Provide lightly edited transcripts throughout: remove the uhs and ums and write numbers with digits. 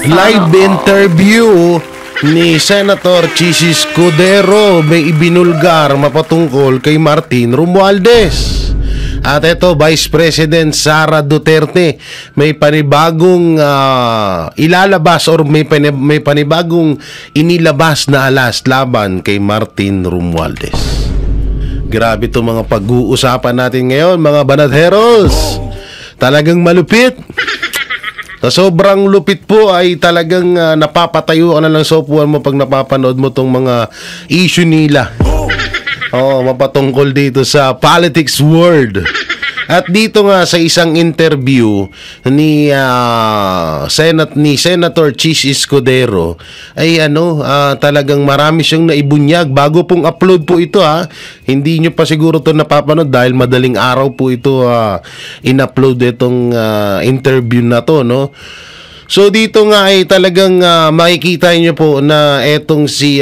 Live interview ni Senator Chis Escudero may ibinulgar mapatungkol kay Martin Romualdez. At ito, Vice President Sara Duterte may panibagong ilalabas or may panibagong inilabas na alas laban kay Martin Romualdez. Grabe itong mga pag-uusapan natin ngayon, mga banadheros. Talagang malupit. Sa sobrang lupit po ay talagang napapatayo ka na lang sa upuan mo pag napapanood mo itong mga issue nila. Mapatungkol dito sa politics world. At dito nga sa isang interview ni Senator Chis Escudero ay talagang marami siyang naibunyag bago pong upload po ito Hindi nyo pa siguro ito napapanood dahil madaling araw po ito in-upload itong interview na to, no? So dito nga ay talagang makikita niyo po na etong si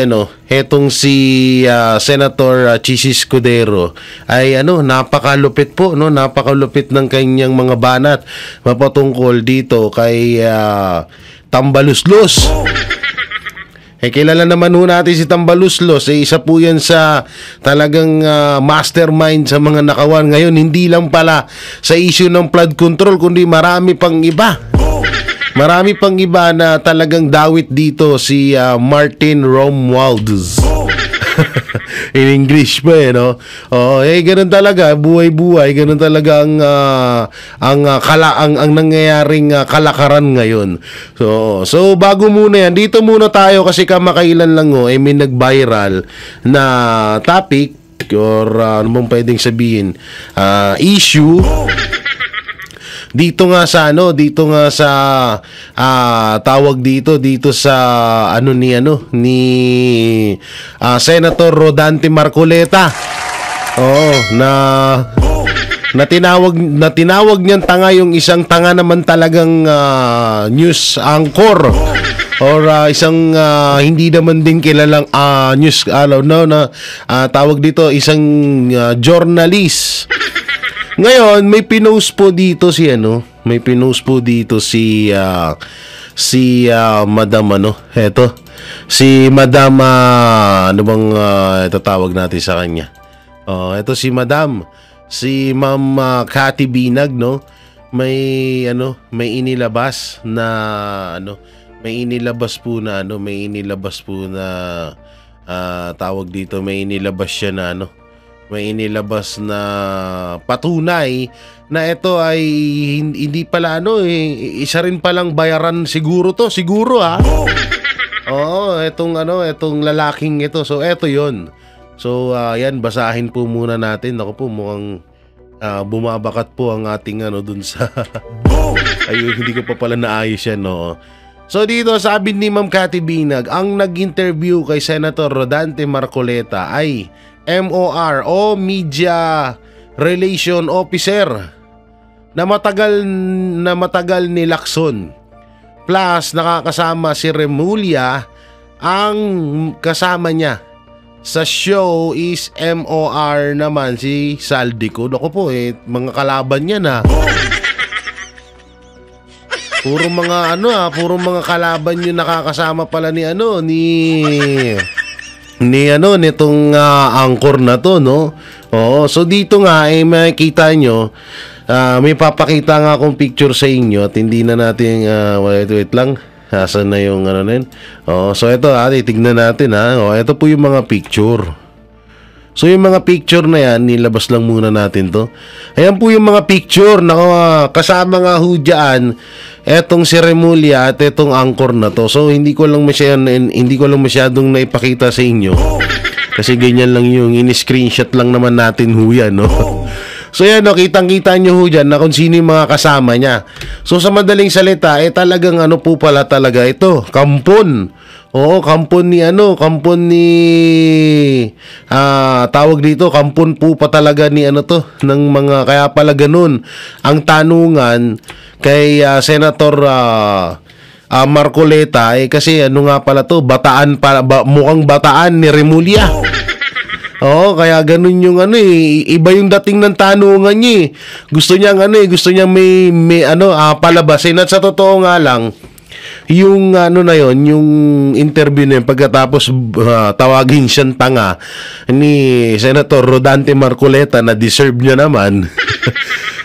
Senator Chis Escudero ay napakalupit po, no, napakalupit ng kanyang mga banat mapatungkol dito kay Tambaluslos. Kilala naman ho natin si Tambaluslos, isa po yan sa talagang mastermind sa mga nakawan ngayon, hindi lang pala sa issue ng flood control kundi marami pang iba. Marami pang iba na talagang dawit dito si Martin Romualdez. In English pa no? Ganun talaga, buhay-buhay, ganun talaga ang nangyayaring kalakaran ngayon. So bago muna yan, dito muna tayo kasi kamakailan lang may nag-viral na topic or ano mong pwedeng sabihin, issue dito nga sa tawag dito sa ni Senator Rodante Marcoleta. Na tinawag niyan tanga yung isang tanga naman talagang news anchor or isang hindi naman din kilalang news tawag dito isang journalist. Ngayon, may pinost po dito si Madam si Madam ito tawag natin sa kanya. Ito si Ma'am Cathy Binag, no? May inilabas may inilabas na patunay na ito ay hindi pala isa rin palang bayaran siguro itong lalaking ito. So eto 'yon. So yan, basahin po muna natin. Ako po mukhang bumabakat po ang ating dun sa ayun, hindi ko pa pala naayos yan, no. So dito sabi ni Ma'am Cathy Binag, ang nag-interview kay Senator Rodante Marcoleta ay MOR o Media Relation Officer na matagal ni Lacson. Plus nakakasama si Remulla, ang kasama niya sa show is MOR naman si Saldico. Ako po mga kalaban niya na. Puro mga kalaban yung nakakasama pala nitong angkor na to, no? So dito nga makikita nyo, may papakita nga akong picture sa inyo at hindi na natin wait lang. Asan na yung so ito titignan natin ito po yung mga picture. So yung mga picture na yan, nilabas lang muna natin to. Ayan po yung mga picture na kasama nga ho dyan etong si Remulla at etong angkor na to. So hindi ko lang masyadong naipakita sa inyo. Kasi ganyan lang yung in-screenshot lang naman natin ho yan, no? So yan, kitang-kita nyo ho dyan na kung sino yung mga kasama niya. So sa madaling salita, talagang po pala talaga ito, kampon. Kampon tawag dito, kampon po pa talaga ni ng mga, kaya pala ganun ang tanungan kay Senator Marcoleta kasi nga pala to, mukhang bataan ni Remulla. Kaya ganun yung iba yung dating ng tanungan niya. Gusto niya may palabasin. At sa totoo nga lang, yung ano na yon, yung interview na yun, pagkatapos tawagin siyang tanga ni Senator Rodante Marcoleta na deserve niya naman.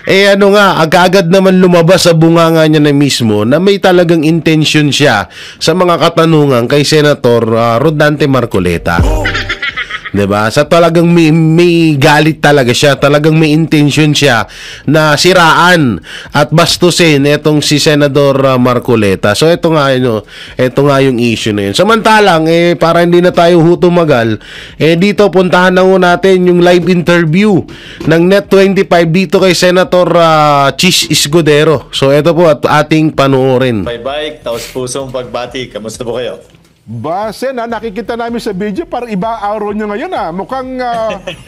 Ano nga, agad naman lumabas sa bunganga niya na mismo na may talagang intention siya sa mga katanungan kay Senator Rodante Marcoleta. 'Di ba? Sa talagang may galit talaga siya, talagang may intention siya na siraan at bastusin etong si Senador Marcoleta. So ito nga yung issue na yun. Samantalang para hindi na tayo hutumagal, dito puntahan na natin yung live interview ng Net25 dito kay Senator Chis Escudero. So ito po at ating panoorin. Bye-bye, taos pusong pagbati. Kamusta po kayo? Sen, nakikita namin sa video, parang iba araw nyo ngayon. Mukhang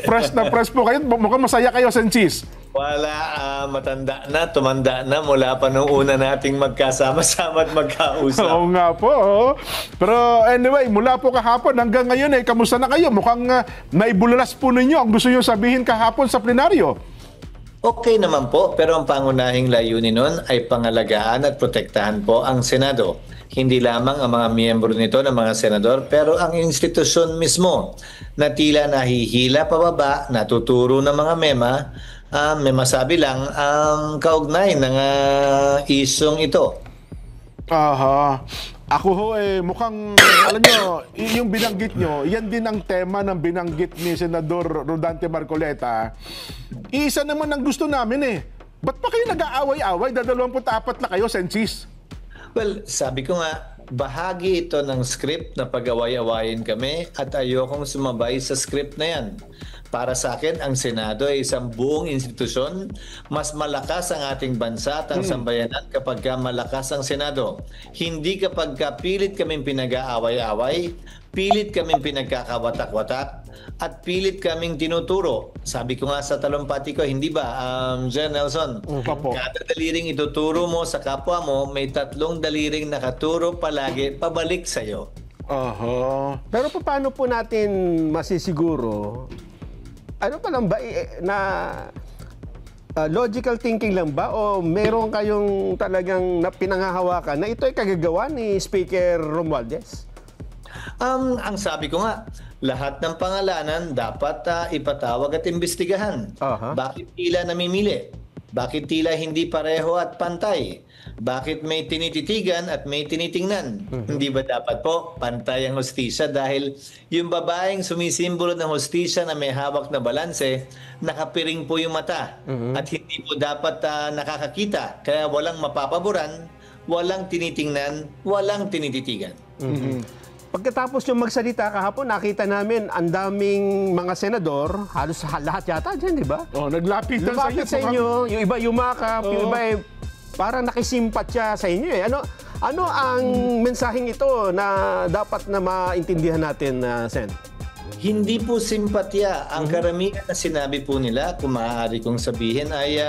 fresh na fresh po kayo. Mukhang masaya kayo, Sen Chis. Wala, matanda na, tumanda na mula pa nung una nating magkasama-sama at magkausap. Oo nga po. Pero anyway, mula po kahapon hanggang ngayon, kamusta na kayo? Mukhang naibulalas po ninyo ang gusto nyo sabihin kahapon sa plenaryo. Okay naman po, pero ang pangunahing layunin nun ay pangalagaan at protektahan po ang Senado. Hindi lamang ang mga miyembro nito ng mga senador, pero ang institusyon mismo na tila nahihila pababa, natuturo ng mga may masabi lang kaugnay ng isyong ito. Aha. Ako ho mukhang, alam nyo, yung binanggit nyo, yan din ang tema ng binanggit ni Senador Rodante Marcoleta. Isa naman ang gusto namin Ba't pa kayo nag-aaway-aaway? 24 na kayo, Sen Chis. Well, sabi ko nga, bahagi ito ng script na pag-away-awayin kami at ayokong sumabay sa script na yan. Para sa akin, ang Senado ay isang buong institusyon. Mas malakas ang ating bansa at ang sambayanan kapag malakas ang Senado. Hindi kapag pilit kaming pinag-aaway-away, pilit kaming pinagkakawatak-watak, at pilit kaming tinuturo. Sabi ko nga sa talumpati ko, hindi ba, Jen Nelson? Kada daliring ituturo mo sa kapwa mo, may 3 daliring nakaturo palagi pabalik sa'yo. Pero paano po natin masisiguro? Ano pa lang ba na logical thinking lang ba o meron kayong talagang pinanghahawakan na ito ay kagagawa ni Speaker Romualdez? Ang sabi ko nga, lahat ng pangalanan dapat ipatawag at imbestigahan. Bakit tila namimili? Bakit tila hindi pareho at pantay? Bakit may tinititigan at may tinitingnan? Hindi ba dapat po pantay ang hustisya dahil yung babaeng sumisimbolo ng hustisya na may hawak na balanse, nakapiring po yung mata at hindi po dapat nakakakita. Kaya walang mapapaboran, walang tinitingnan, walang tinititigan. Pagkatapos yung magsalita kahapon, nakita namin ang daming mga senador, halos lahat yata dyan, di ba? Naglapitan sa inyo. Yung iba yumakap, yung iba parang nakisimpatya sa inyo Ano ang mensaheng ito na dapat na maintindihan natin, Sen? Hindi po simpatya. Ang karamihan na sinabi po nila, kung maaari kong sabihin, ay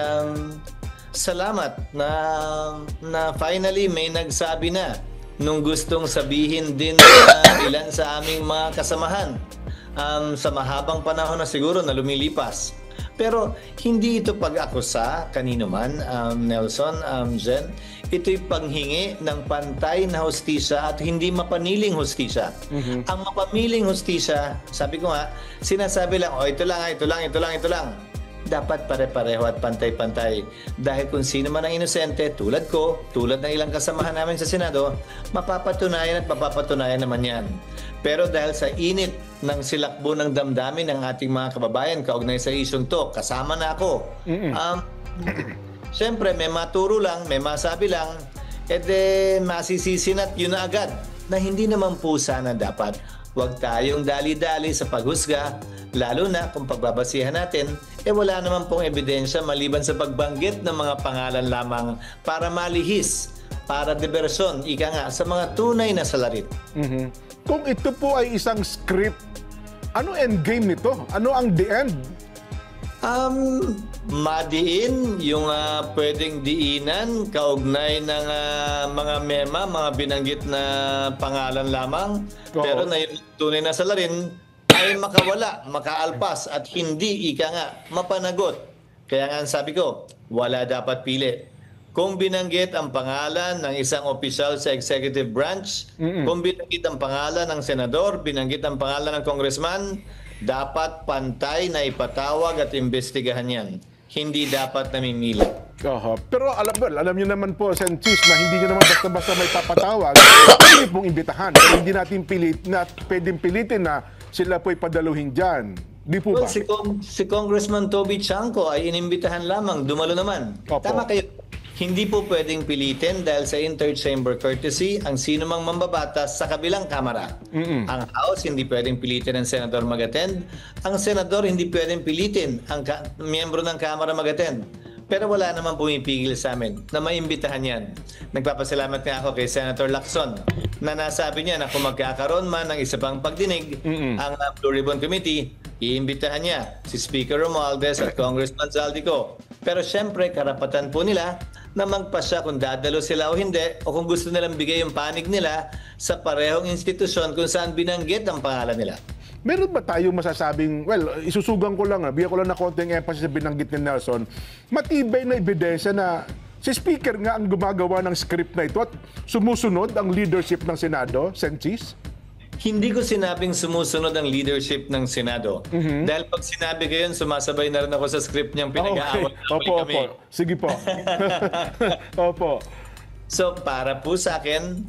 salamat na finally may nagsabi na nung gustong sabihin din ilan sa aming mga kasamahan sa mahabang panahon na siguro na lumilipas. Pero hindi ito pag-akusa kanino man, Nelson, Jen. Ito'y panghingi ng pantay na hustisya at hindi mapaniling hustisya. Ang mapamiling hustisya, sabi ko nga, sinasabi lang, ito lang. Dapat pare-pareho at pantay-pantay. Dahil kung sino man ang inosente, tulad ko, tulad ng ilang kasamahan namin sa Senado, mapapatunayan naman yan. Pero dahil sa init ng silakbo ng damdamin ng ating mga kababayan kaugnay sa isyong to, kasama na ako. Siyempre, may maturo lang, may masabi lang, masisisinat yun na agad na hindi naman po sana dapat. Huwag tayong dali-dali sa paghusga, lalo na kung pagbabasihan natin, wala naman pong ebidensya maliban sa pagbanggit ng mga pangalan lamang para malihis, para diversyon, ika nga, sa mga tunay na salarit. Kung ito po ay isang script, ano endgame nito? Ano ang the end? Madiin yung pwedeng diinan kaugnay ng mga mga binanggit na pangalan lamang. Pero na yung tunay na salarin ay makawala, makaalpas at hindi ika nga mapanagot. Kaya nga sabi ko, wala dapat pili. kung binanggit ang pangalan ng isang opisyal sa executive branch, kung binanggit ang pangalan ng senador, binanggit ang pangalan ng congressman, dapat pantay na ipatawag at imbestigahan yan. Hindi dapat namimili. Pero alam niyo naman po, Sen. Chis, na hindi niyo naman basta-basta may papatawag, pwede pong imbitahan. Pero hindi natin pwedeng pilitin na sila po'y padaluhin dyan. Di po ba? Well, si Congressman Toby Chanco ay inimbitahan lamang, dumalo naman. Opo. Tama kayo. Hindi po pwedeng pilitin dahil sa inter-chamber courtesy ang sino mang mambabatas sa kabilang kamara. Ang House hindi pwedeng pilitin ang senador mag-attend. Ang senador hindi pwedeng pilitin ang miyembro ng kamara mag-attend. Pero wala naman pumipigil sa amin na maimbitahan yan. Nagpapasalamat nga ako kay Senator Lacson na nasabi niya na kung magkakaroon man ng isa pang pagdinig ang Blue Ribbon Committee, iimbitahan niya si Speaker Romualdez at Congressman Zaldico. Pero syempre, karapatan po nila na magpasya kung dadalo sila o hindi o kung gusto nilang bigay yung panig nila sa parehong institusyon kung saan binanggit ang pangalan nila. Meron ba tayong masasabing, well, isusugan ko lang, bigyan ko lang na konting emphasis sa binanggit ni Nelson, matibay na ebidensya na si Speaker nga ang gumagawa ng script na ito at sumusunod ang leadership ng Senado, Sen. Chis? Hindi ko sinabing sumusunod ang leadership ng Senado. Dahil pag sinabi ko yun, sumasabay na rin ako sa script niyang pinag-aaway kami. Opo. Sige po. Opo. So, para po sa akin,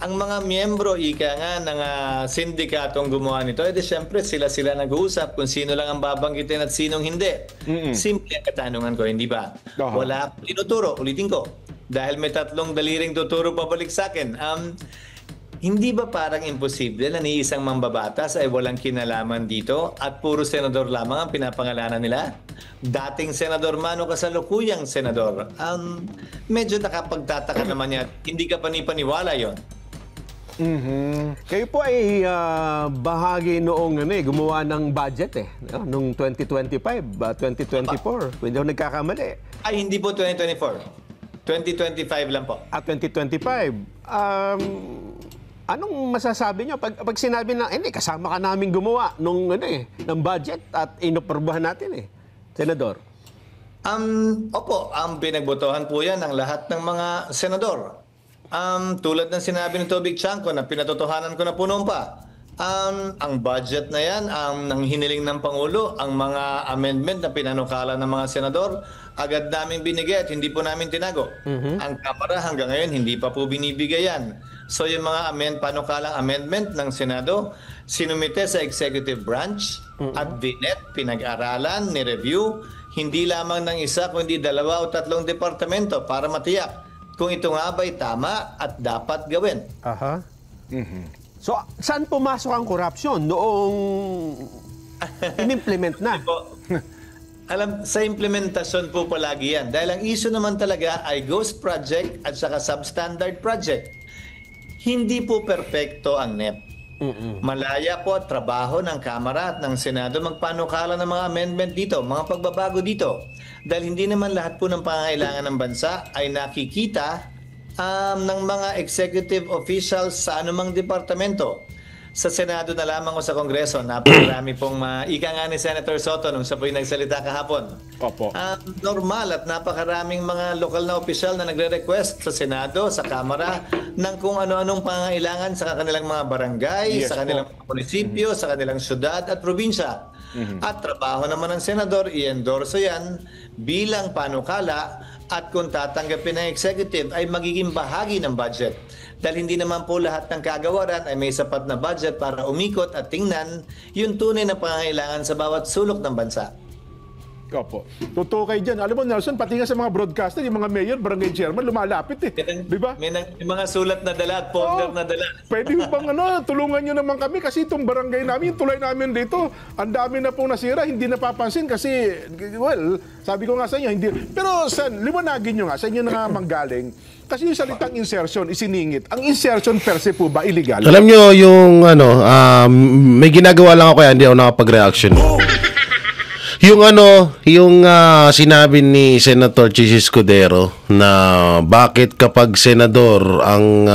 ang mga miyembro, ika nga, ng sindikatong gumawa nito, edi syempre sila nag-uusap kung sino lang ang babanggitin at sinong hindi. Simple ang katanungan ko, hindi ba? Wala akong tinuturo, ulitin ko. Dahil may 3 daliring tuturo pabalik sa akin. Hindi ba parang imposible na ni isang mambabatas ay walang kinalaman dito at puro senador lamang ang pinapangalanan nila? Dating senador man o kasalukuyang senador. Medyo nakapagtataka naman niya. Hindi ka panipaniwala yon. Kayo po ay bahagi noong gumawa ng budget noong 2025, 2024. Hindi ako nagkakamali. Ay, hindi po 2024. 2025 lang po. 2025. Anong masasabi niyo pag sinabi na kasama ka namin gumawa nung ng budget at inoporbahan natin Senador? Opo, ang pinagbotohan po yan ng lahat ng mga senador. Tulad ng sinabi ni Toby Chanco na pinatotohanan ko na po noon pa. Ang budget na yan, ang hiniling ng Pangulo, ang mga amendment na pinanukala ng mga senador, agad namin binigay at hindi po namin tinago. Ang Kamara hanggang ngayon hindi pa po binibigay yan. So yung mga panukalang amendment ng Senado, sinumite sa executive branch at binet, pinag-aralan, ni-review, hindi lamang ng isa kundi 2 o 3 departamento para matiyak kung ito nga ba'y tama at dapat gawin. So, saan pumasok ang korupsyon noong in-implement na? Alam, sa implementasyon po palagi yan. Dahil ang issue naman talaga ay ghost project at saka substandard project. Hindi po perpekto ang NEP. Malaya po at trabaho ng Kamara at ng Senado magpanukala ng mga amendment dito, mga pagbabago dito. Dahil hindi naman lahat po ng pangangailangan ng bansa ay nakikita ng mga executive officials sa anumang departamento. Sa Senado na lamang o sa Kongreso, napakarami pong ika nga ni Senator Soto nung siya po'y nagsalita kahapon. Opo. Normal at napakaraming mga lokal na opisyal na nagre-request sa Senado, sa Kamara, ng kung ano-anong pangangailangan sa kanilang mga barangay, sa kanilang mga munisipyo, sa kanilang syudad at probinsya. At trabaho naman ng Senador, i-endorso yan bilang panukala at kung tatanggapin ng executive ay magiging bahagi ng budget. Dahil hindi naman po lahat ng kagawaran ay may sapat na budget para umikot at tingnan yung tunay na pangangailangan sa bawat sulok ng bansa. Opo. Totoo kayo dyan. Alam mo, Nelson, pati nga sa mga broadcaster, yung mga mayor, barangay chairman, lumalapit Di ba? May mga sulat na dala at folder na dala. Pwede bang tulungan nyo naman kami kasi itong barangay namin, yung tulay namin dito, ang dami na pong nasira, hindi napapansin kasi, well, sabi ko nga sa inyo, hindi. Pero, liwanagin nyo nga, sa inyo na nga manggaling, kasi yung salitang insertion, isiningit. Ang insertion per se po ba illegal? Alam nyo, yung may ginagawa lang ako kaya hindi ako nakapag-reaction. Yung sinabi ni Senator Chis Escudero na bakit kapag senador ang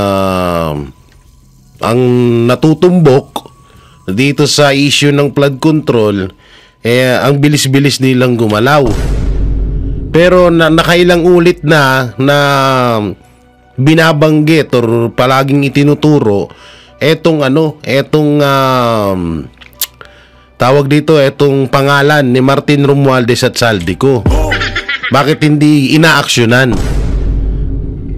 natutumbok dito sa issue ng flood control, ang bilis-bilis nilang gumalaw. Pero nakailang ulit na binabanggit or palaging itinuturo etong tawag dito, etong pangalan ni Martin Romualdez at Saldico. Bakit hindi inaaksyonan?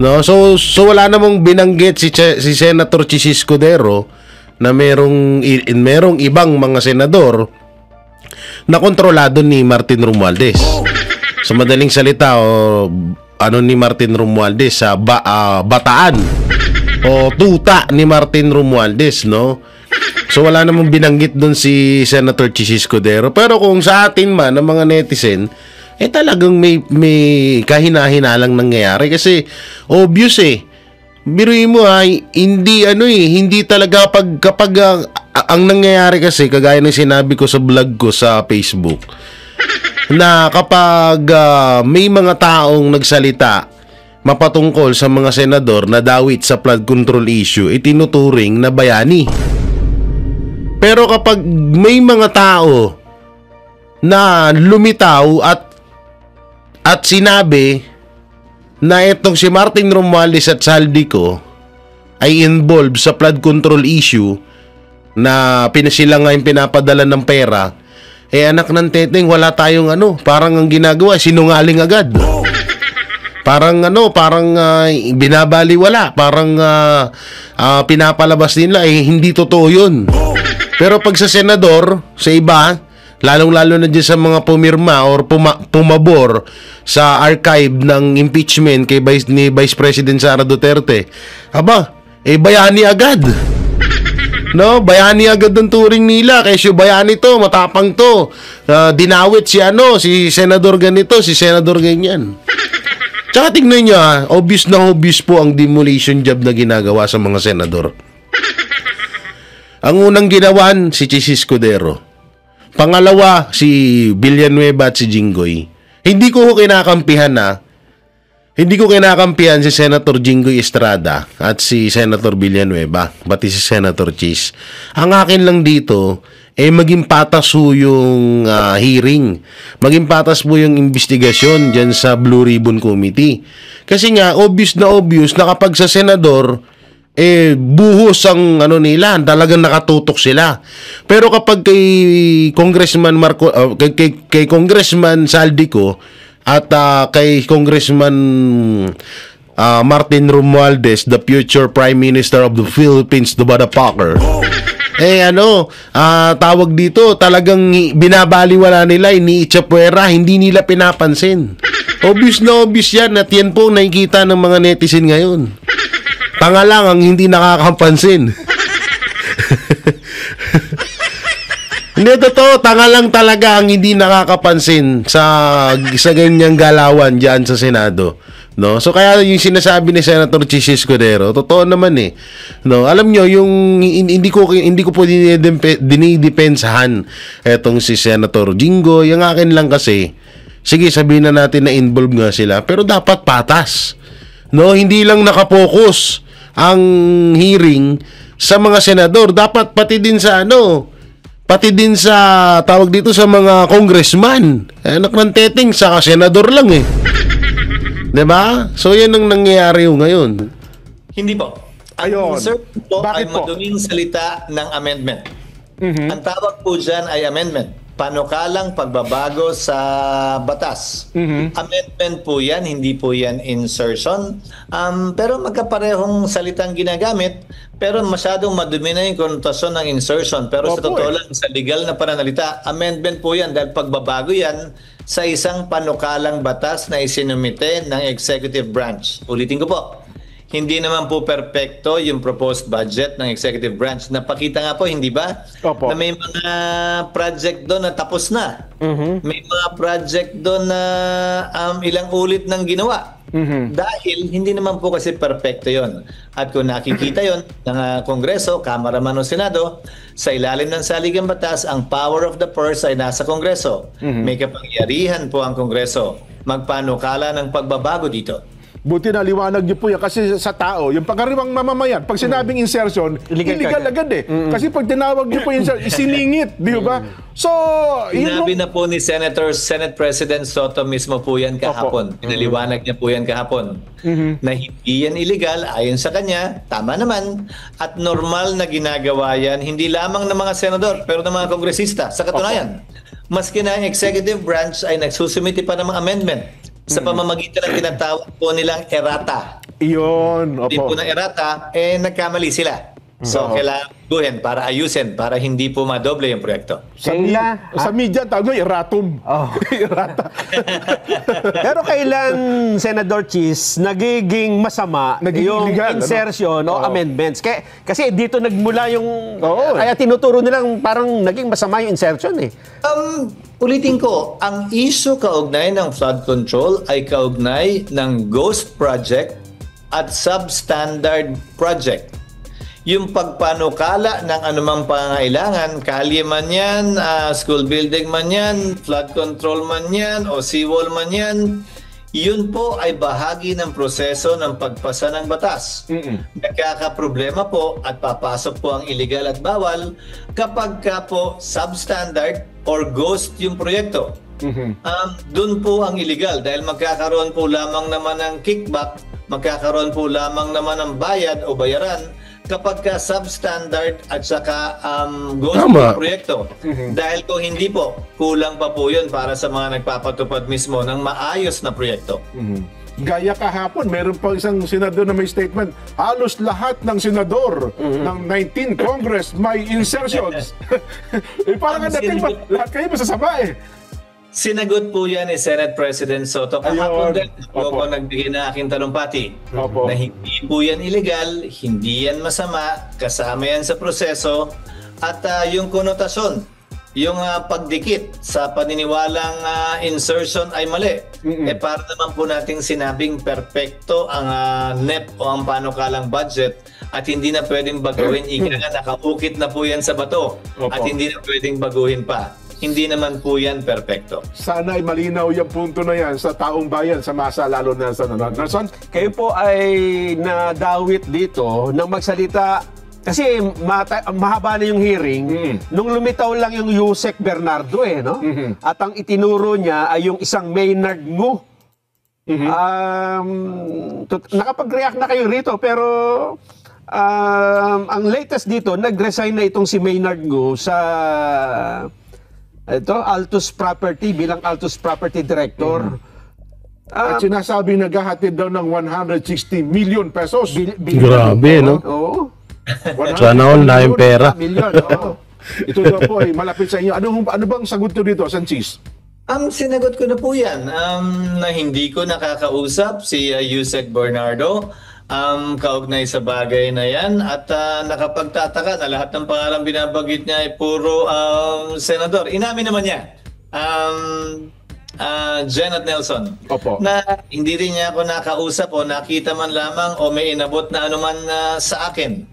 No, so wala namang binanggit si Senator Chis Escudero na merong ibang mga senador na kontrolado ni Martin Romualdez. Sa madaling salita, ni Martin Romualdez sa bataan o tuta ni Martin Romualdez, no? So wala namang binanggit doon si Senator Chis Escudero. Pero kung sa atin man ng mga netizen, talagang may kahina-hina lang nangyayari kasi obvious Biruin mo hindi talaga kapag ang nangyayari kasi kagaya ng sinabi ko sa vlog ko sa Facebook na kapag may mga taong nagsalita mapatungkol sa mga senador na dawit sa flood control issue, itinuturing na bayani. Pero kapag may mga tao na lumitaw at sinabi na itong si Martin Romualdez at Saldico ay involved sa flood control issue na sila nga yung pinapadala ng pera, anak ng teteng, wala tayong parang ang ginagawa, sinungaling agad. Parang binabaliwala, parang pinapalabas nila, hindi totoo yun. Pero pag sa senador, sa iba, lalong-lalo na dyan sa mga pumirma or pumabor sa archive ng impeachment ni Vice President Sara Duterte, bayani agad. No, bayani agad ang turing nila. Kasi bayani to, matapang to. Dinawit si senador ganito, si senador ganyan. Tsaka tingnan nyo obvious na obvious po ang demolition job na ginagawa sa mga senador. Ang unang ginawan, si Chis Escudero. Pangalawa, si Villanueva at si Jinggoy. Hindi ko kinakampihan si Senator Jinggoy Estrada at si Senator Villanueva, pati si Senator Chis. Ang akin lang dito, maging patas po yung hearing. Maging patas po yung investigasyon dyan sa Blue Ribbon Committee. Kasi nga, obvious na kapag sa senador, buhos ang nila, talagang nakatutok sila. Pero kapag kay Congressman kay Congressman Saldico at kay Congressman Martin Romualdez, the future Prime Minister of the Philippines, the motherfucker, tawag dito, talagang binabaliwala nila, iniitsapwera, hindi nila pinapansin. Obvious na obvious yan at yan po nakikita ng mga netizen ngayon. Tanga lang ang hindi nakakapansin. Hindi, totoo, tanga lang talaga ang hindi nakakapansin sa ganyang galawan diyan sa Senado. No? So kaya yung sinasabi ni Senator Chis Escudero, totoo naman No, alam nyo, yung hindi ko po dinidepensahan etong si Senator Jingo. Yung akin lang kasi, sige, sabihin na natin na involved nga sila, pero dapat patas. No, hindi lang nakapokus ang hearing sa mga senador, dapat pati din sa tawag dito sa mga congressman. Anak ng teteng, sa senador lang 'Di ba? So yan ang nangyayari ngayon. Hindi po. Ayun. Sir, po Bakit ay po? maduming salita ng amendment. Ang tawag po dyan ay amendment. Panukalang pagbabago sa batas. Amendment po yan, hindi po yan insertion. Pero magkaparehong salitang ginagamit, pero masyadong madumi na yung konotasyon ng insertion. Pero sa totoo lang, sa legal na pananalita, amendment po yan dahil pagbabago yan sa isang panukalang batas na isinumite ng executive branch. Ulitin ko po. Hindi naman po perpekto yung proposed budget ng executive branch. Napakita nga po, hindi ba? Opo. Na may mga project doon na tapos na. May mga project doon na ilang ulit nang ginawa. Dahil hindi naman po kasi perpekto yon. At kung nakikita yon ng Kongreso, Kamara man o Senado, sa ilalim ng saligang batas, ang power of the purse ay nasa Kongreso. May kapangyarihan po ang Kongreso magpanukala ng pagbabago dito. Buti na liwanag niyo po yan kasi sa tao, yung pangkaraniwang mamamayan, pag sinabing insertion, illegal agad eh. Kasi pag tinawag niyo po insertion, isiningit, di ba? So, Sinabi na po ni Senate President Soto mismo po yan kahapon. Pinaliwanag niya po yan kahapon. Na hindi yan illegal, ayon sa kanya, tama naman, at normal na ginagawa yan, hindi lamang ng mga senador, pero ng mga kongresista. Sa katunayan, maski na ang executive branch ay nagsusumiti pa ng mga amendment sa pamamagitan ng tinatawag po nilang errata. iyon, Hindi po opo. ng errata, kamali sila. So, kailangan baguhin para ayusin, para hindi po madoble yung proyekto. Sa media, tawag nyo, erratum. Oh. Errata. Pero kailan, Senador Chis, nagiging masama Nagiging yung illegal, insertion o amendments? Kasi dito nagmula yung... Oo. Kaya tinuturo nilang parang naging masama yung insertion eh. Ulitin ko, ang issue kaugnay ng flood control ay kaugnay ng ghost project at substandard project. Yung pagpanukala ng anumang pangailangan, kalye man yan, school building man yan, flood control man yan, o seawall man yan, yun po ay bahagi ng proseso ng pagpasa ng batas. Nagkakaproblema po at papasok po ang illegal at bawal kapag ka po substandard or ghost yung proyekto. Doon po ang illegal dahil magkakaroon po lamang naman ng kickback, magkakaroon po lamang naman ng bayad o bayaran kapag ka substandard at saka ghost Tama. yung proyekto. Dahil kung hindi po, kulang pa po yun para sa mga nagpapatupad mismo ng maayos na proyekto. Gaya kahapon, meron pa isang senador na may statement, halos lahat ng senador ng 19 Congress may insertions. Parang ang dating ba, lahat kayo masasama eh. Sinagot po yan ni Senate President Soto kahapon din. Opo. Ako nagbigay na aking talumpati Opo. na hindi po yan illegal, hindi yan masama, kasama yan sa proseso at yung konotasyon, yung pagdikit sa paniniwalang insertion ay mali. Para naman po nating sinabing perpekto ang NEP o ang panukalang budget at hindi na pwedeng baguhin. Ika nga, nakaukit na po yan sa bato Opo. at hindi na pwedeng baguhin pa. Hindi naman po yan perpekto. Sana ay malinaw yung punto na yan sa taong bayan, sa masa, lalo na sa Nelson. Kayo po ay nadawit dito nang magsalita kasi mahaba na yung hearing. Nung lumitaw lang yung Yusek Bernardo no? At ang itinuro niya ay yung isang Maynard Ngu. Nakapag-react na kayo rito pero ang latest dito, nag-resign na itong si Maynard Ngu sa Altus Property bilang Altus Property Director. At sinasabi naghahatid daw ng 160 million pesos. Grabe, no? Oo. Sana all na yung pera. Milyon, oo. Ito daw po ay malapit sa inyo. Ano bang sagot nyo dito, Sanchis? Sinagot ko na po yan na hindi ko nakakausap si Yusek Bernardo kaugnay sa bagay na yan at nakapagtataka na lahat ng pangalan binabanggit niya ay puro senador. Inamin naman niya, Jen at Nelson, Opo. na hindi rin niya ako nakausap o nakita man lamang o may inabot na anuman sa akin.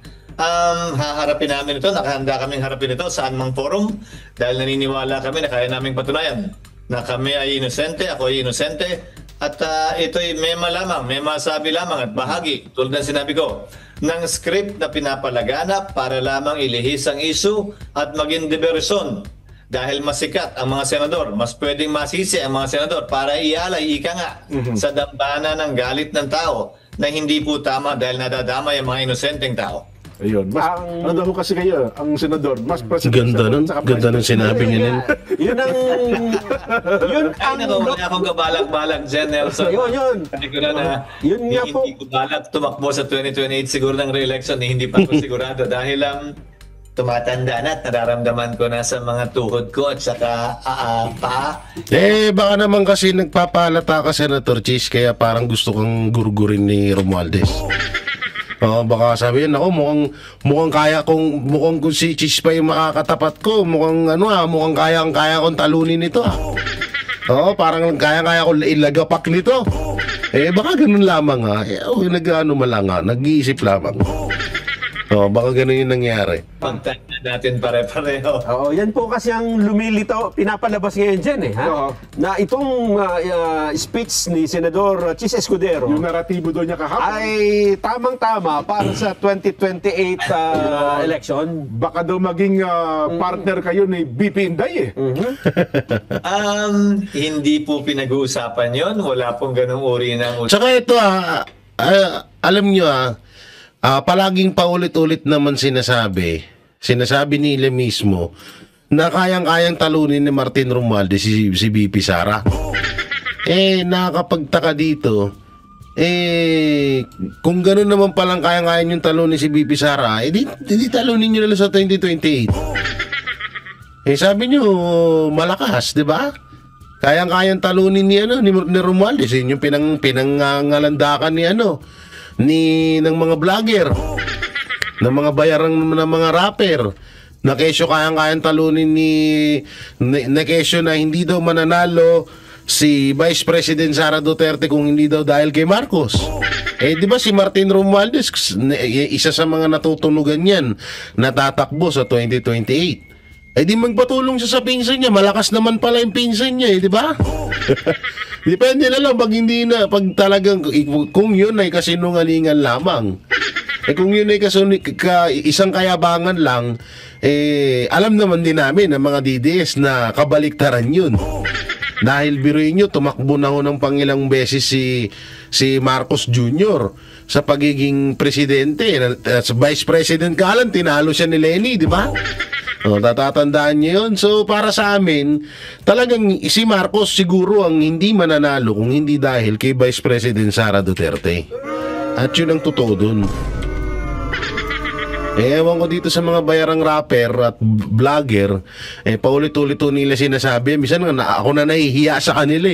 Haharapin namin ito, nakahanda kaming harapin ito sa anumang forum dahil naniniwala kami na kaya naming patunayan na kami ay inosente, ako ay inosente. At ito'y mema lamang, may masabi lamang at bahagi, tulad ng sinabi ko, ng script na pinapalaganap para lamang ilihis ang issue at maging diversyon. Dahil masikat ang mga senador, mas pwedeng masisi ang mga senador para ialay, ika nga, sa dambana ng galit ng tao na hindi po tama dahil nadadamay ang mga inosenteng tao. Ayun. Ano daw kasi kayo, ang senador, mas presidential. Ganda nun. Ganda nun sinabi niya nun. Yun Ay, ang wala akong kabalak-balak, Jen Nelson. Yun. Hindi ko na Yun nga po. hindi ko balak tumakbo sa 2028 siguro ng re-election, hindi pa ako sigurado dahil tumatanda na at nararamdaman ko na sa mga tuhod ko at saka paa. Baka naman kasi nagpapalata ka, Senator Chis, kaya parang gusto kang gurgurin ni Romualdez. Baka sabihin, ako mukhang kaya kung si Chis pa yung makakatapat ko, mukhang kaya kong talunin ito. Parang kaya kong ilagapak nito. Baka ganun lamang nag-iisip lamang. Baka ganun yung nangyari. Pagtanya natin pare-pareho. Oo, yan po kasi ang lumilitaw, pinapalabas ngayon dyan ha? Oo. Na itong speech ni Senador Chis Escudero Yung naratibo doon niya kahapon. ay tamang-tama para sa 2028 election. Baka daw maging partner kayo ni BP Inday Hindi po pinag-uusapan yon. Wala pong ganung uri ng Tsaka ito alam nyo palaging paulit-ulit naman sinasabi nila mismo na kayang-kayang talunin ni Martin Romualdez si BP Sara. Nakakapagtaka dito, kung gano'n naman palang kayang-kaya yung talunin si BP Sara, di talunin nyo na lang sa 2028. Sabi nyo, malakas, di ba? Kayang-kayang talunin ni Romualdez. Yun yung pinangangalandakan ng mga vlogger, ng mga bayarang ng mga rapper, na kesyo kayang-kayang talunin na kesyo na hindi daw mananalo si Vice President Sara Duterte kung hindi daw dahil kay Marcos. Di ba si Martin Romualdez, isa sa mga natutunugan yan, natatakbo sa 2028. Di magpatulong siya sa pinsan niya. Malakas naman pala yung pinsan niya, di ba? Depende na lang pag hindi na, pag talagang, kung yun ay kasinungalingan lamang. Kung yun ay isang kayabangan lang, alam naman din namin ang mga DDS na kabaliktaran yun. Dahil biruin nyo, tumakbo na ho ng pangilang beses si Marcos Jr. sa pagiging presidente. Sa Vice President ka lang, tinalo siya ni Lenny, di ba? Tatatandaan niyo yun. So para sa amin, talagang si Marcos siguro ang hindi mananalo kung hindi dahil kay Vice President Sara Duterte. At yun ang totoo dun. Ewan ko dito sa mga bayarang rapper at vlogger, paulit-ulit nila sinasabi. Minsan ako na nahihiya sa kanila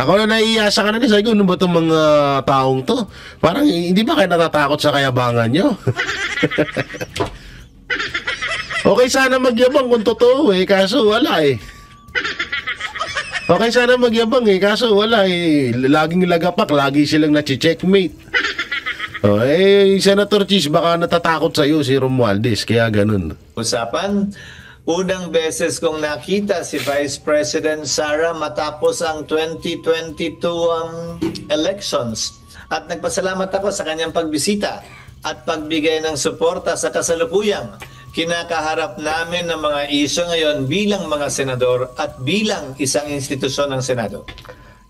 Ako na nahihiya sa kanila. Sabi ko, ano ba itong mga taong to? Parang hindi ba kayo natatakot sa kayabangan nyo? Okay sana magyabang kung totoo kaso wala Okay sana magyabang kaso wala Laging lagapak, lagi silang nachi-checkmate. Senator Chis, baka natatakot sa'yo si Romualdez, kaya ganun. Usapan, unang beses kong nakita si Vice President Sara matapos ang 2022 elections. At nagpasalamat ako sa kanyang pagbisita at pagbigay ng suporta sa kasalukuyang kinakaharap namin ng mga isyu ngayon bilang mga senador at bilang isang institusyon ng Senado.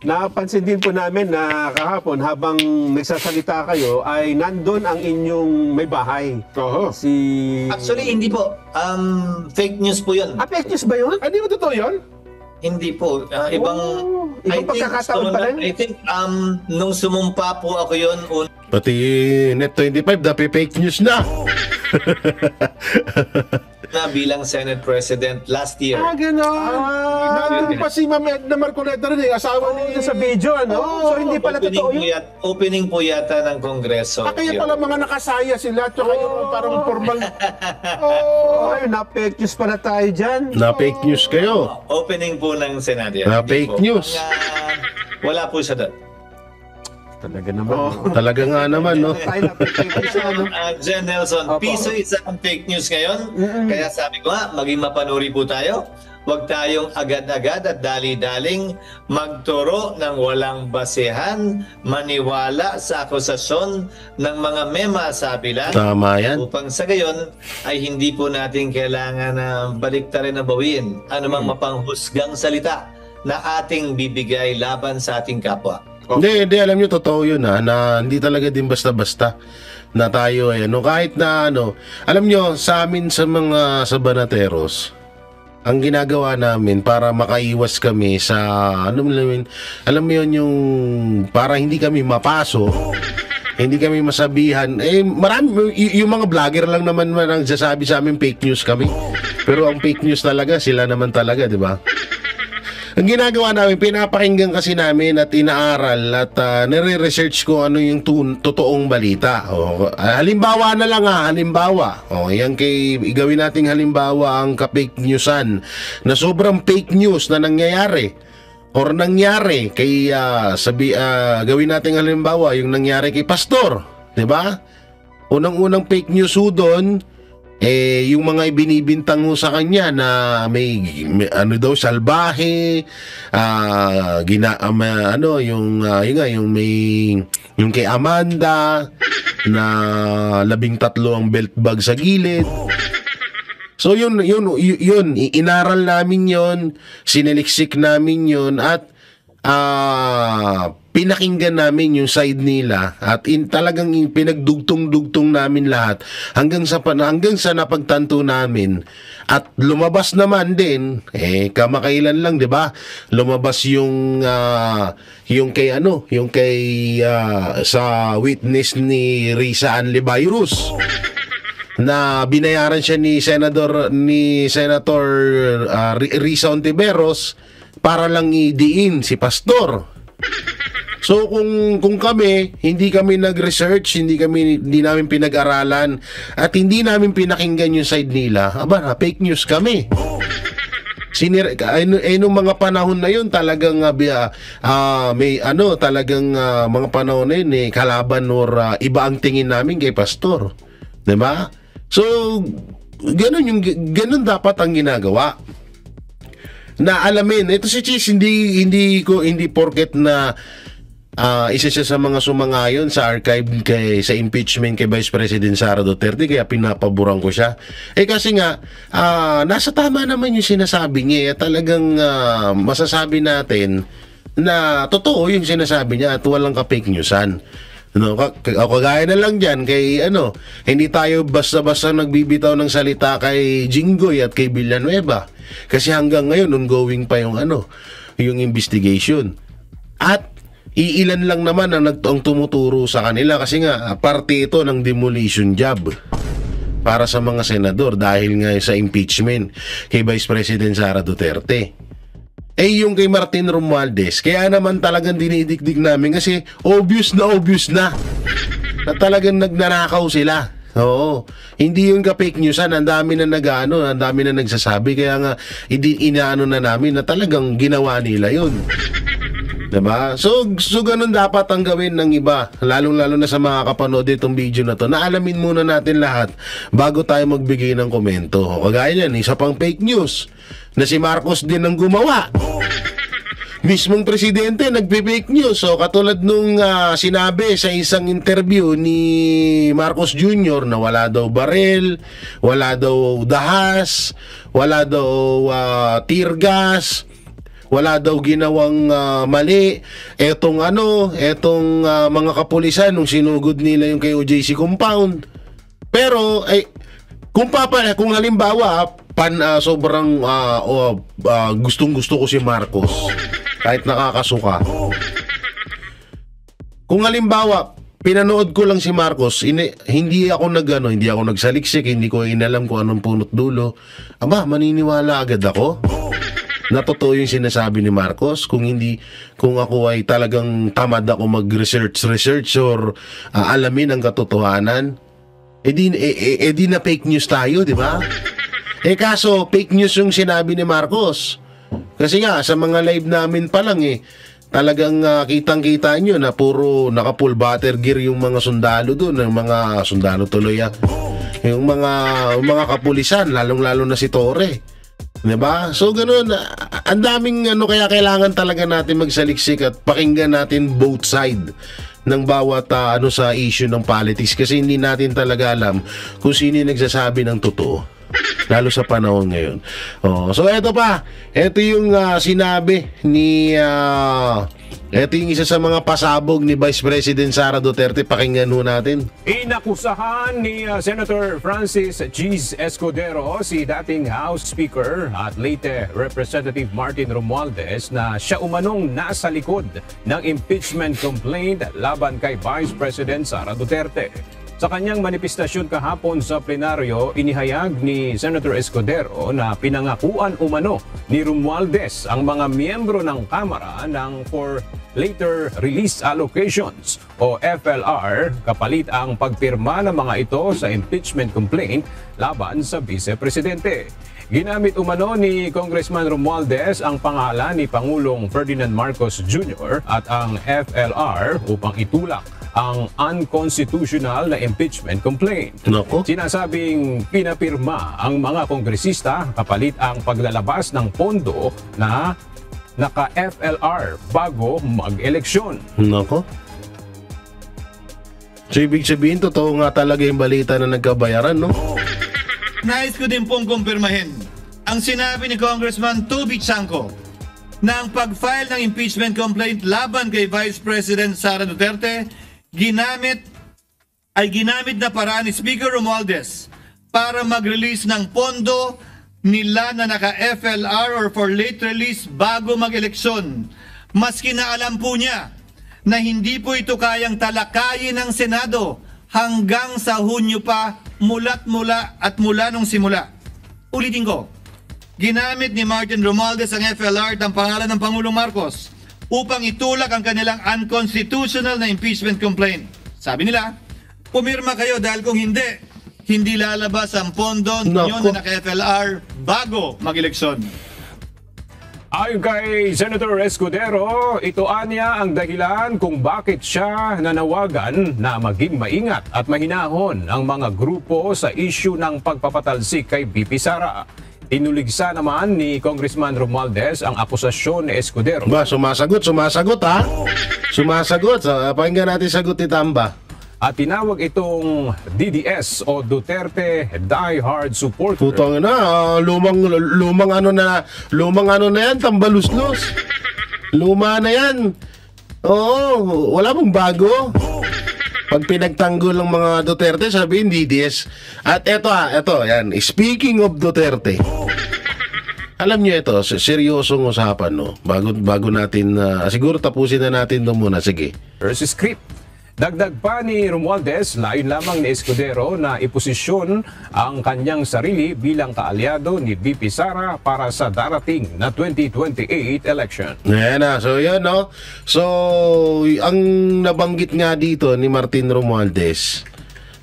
Napansin din po namin na kahapon habang nagsasalita kayo ay nandun ang inyong may bahay. Actually, hindi po. Fake news po yun. Fake news ba yun? Hindi mo totoo yun? Hindi po. Ibang pagkakataon pa rin? I think nung sumumpa po ako yun, pati Net25, dapat fake news na. na bilang Senate President last year. Gano'n. Nandun pa si Ma'am Edna Marcoleta rin asawa ni... Sa video, so hindi pala totoo yun? Opening po yata ng Kongreso. Kaya pala mga nakasaya sila, tsaka yung parang formal... Na-fake news pala tayo dyan. Na-fake news kayo. Opening po ng Senado. Na-fake news. Wala po siya doon. Talaga naman. Talaga nga naman, no? Jen Nelson, piso isang fake news ngayon. Kaya sabi ko nga, maging mapanuri po tayo. Huwag tayong agad-agad at dali-daling magturo ng walang basehan, maniwala sa akusasyon ng mga mema sabi lang. Tama yan. Upang sa gayon ay hindi po natin kailangan na baliktarin na bawiin anumang mapanghusgang salita na ating bibigay laban sa ating kapwa. Hindi, alam nyo, totoo yun na hindi talaga din basta-basta na tayo kahit na alam nyo, sa amin sa mga Sabanateros, ang ginagawa namin para makaiwas kami sa, alam mo yun, yung para hindi kami mapaso, hindi kami masabihan, marami, yung mga vlogger lang naman ang sasabi sa amin fake news kami, pero ang fake news talaga, sila naman talaga, di ba? Ang ginagawa namin, pinapakinggan kasi namin at inaaral at nire-research ko ano yung totoong balita. Halimbawa na lang halimbawa. Yan igawin nating halimbawa ang ka-fake newsan na sobrang fake news na nangyayari or nangyari kay gawin nating halimbawa yung nangyari kay Pastor, 'di ba? Unang-unang fake news ho doon, yung mga ibinibintang ho sa kanya na may ano daw, salbahe, yung kay Amanda na 13 ang belt bag sa gilid. So yun, inaral namin yun, siniliksik namin yun, at pinakinggan namin yung side nila, at talagang pinagdugtong-dugtong namin lahat hanggang sa napagtanto namin, at lumabas naman din kamakailan lang, 'di ba? Lumabas yung kay sa witness ni Risa Ann Libayrus na binayaran siya ni Senator Risa Ontiveros para lang idiin si pastor. So kung kami, hindi kami nag-research, hindi namin pinag-aralan, at hindi namin pinakinggan yung side nila, fake news kami. Nung mga panahon na yun, talagang mga panahon na yun, kalaban or iba ang tingin namin kay pastor. 'Di ba? So ganun dapat ang ginagawa. Na alamin, ito si Cheese, hindi porket na isa siya sa mga sumangayon sa archive sa impeachment kay Vice President Sara Duterte, kaya pinapaboran ko siya. Kasi nga, nasa tama naman yung sinasabi niya. Talagang masasabi natin na totoo yung sinasabi niya at walang ka-fake newsan. Kagaya na lang dyan kay hindi tayo basta-basta nagbibitaw ng salita kay Jinggoy at kay Villanueva, kasi hanggang ngayon ongoing pa yung investigation, at iilan lang naman ang tumuturo sa kanila, kasi nga parte ito ng demolition job para sa mga senador dahil nga sa impeachment kay Vice President Sara Duterte. Yung kay Martin Romualdez, kaya naman talagang dinidikdik namin kasi obvious na talagang nagnanakaw sila. Oo. Hindi yung ka-fake newsan, ang dami na nagsasabi, kaya nga inaano na namin na talagang ginawa nila yun. Diba? So ganun dapat ang gawin ng iba, lalong-lalo na sa mga kapanood itong video na to, na alamin muna natin lahat bago tayo magbigay ng komento. Kagaya yan, isa pang fake news na si Marcos din ang gumawa. Mismong presidente nagpe-fake news. So katulad nung sinabi sa isang interview ni Marcos Jr. na wala daw barel, wala daw dahas, wala daw tear gas, wala daw ginawang mali. Etong mga kapulisan nung sinugod nila yung kay OJC compound. Pero kung halimbawa sobrang gustong-gusto ko si Marcos kahit nakakasuka. Kung halimbawa pinanood ko lang si Marcos, hindi ako nagsaliksik, hindi ko inalam kung anong punot dulo, maniniwala agad ako na totoo yung sinasabi ni Marcos. Kung ako ay talagang tamad ako mag-research or alamin ang katotohanan, di na fake news tayo, di ba? Kaso fake news yung sinabi ni Marcos. Kasi nga sa mga live namin pa lang talagang kitang-kita nyo na puro naka-full battle gear yung mga sundalo doon, yung mga sundalo tuloy yung mga kapulisan, lalong-lalo na si Torre. Diba? So ganun, ang daming kaya kailangan talaga natin magsaliksik at pakinggan natin both side ng bawat sa issue ng politics, kasi hindi natin talaga alam kung sino yung nagsasabi ng totoo, lalo sa panahon ngayon. So ito yung sinabi ni ito yung isa sa mga pasabog ni Vice President Sara Duterte. Pakinggan ho natin. Inakusahan ni Senator Francis Cheese Escudero si dating House Speaker at Leyte Representative Martin Romualdez na siya umanong nasa likod ng impeachment complaint laban kay Vice President Sara Duterte. Sa kanyang manifestasyon kahapon sa plenaryo, inihayag ni Senator Escudero na pinangakuan umano ni Romualdez ang mga miyembro ng Kamara for Later Release Allocations o FLR kapalit ang pagpirma ng mga ito sa impeachment complaint laban sa Vice Presidente. Ginamit umano ni Congressman Romualdez ang pangalan ni Pangulong Ferdinand Marcos Jr. at ang FLR upang itulak ang unconstitutional na impeachment complaint. Nako. Sinasabing pinapirma ang mga kongresista kapalit ang paglalabas ng pondo na naka-FLR bago mag-eleksyon. Nako. So, ibig sabihin, totoo nga talaga yung balita na nagkabayaran, no? Nais ko din pong kumpirmahin ang sinabi ni Congressman Toby Chanco na ang pag-file ng impeachment complaint laban kay Vice President Sara Duterte ginamit na paraan ni Speaker Romualdez para mag-release ng pondo nila na naka-FLR or for late release bago mag-eleksyon. Maski na alam po niya na hindi po ito kayang talakayin ng Senado hanggang sa Hunyo pa mula nung simula. Ulitin ko, ginamit ni Martin Romualdez ang FLR ng pangalan ng Pangulong Marcos upang itulak ang kanilang unconstitutional na impeachment complaint. Sabi nila, pumirma kayo dahil kung hindi lalabas ang pondo ninyo na naka-FLR bago mag-eleksyon. Ayon kay Senator Escudero, ito anya ang dahilan kung bakit siya nanawagan na maging maingat at mahinahon ang mga grupo sa issue ng pagpapatalsik kay BP Sara. Inuligsa naman ni Congressman Romualdez ang akusasyon ni Escudero. Ba, sumasagot ha? Sumasagot. Pakinggan natin sagot ni Tamba. At tinawag itong DDS o Duterte Die Hard Supporter. Putang na, lumang ano na yan, tambaluslos. Luma na yan. Oo, wala pong bago. Pag pinagtanggol ng mga Duterte, sabihin DDS. At eto, yan. Speaking of Duterte, alam niyo ito, seryosong usapan, no? Bago natin, siguro tapusin na natin ito muna. Sige. Versus script. Dagdag pa ni Romualdez, layon lamang ni Escudero na iposisyon ang kanyang sarili bilang kaalyado ni BP Sara para sa darating na 2028 election. Ayan na. So, yan, no? So, ang nabanggit nga dito ni Martin Romualdez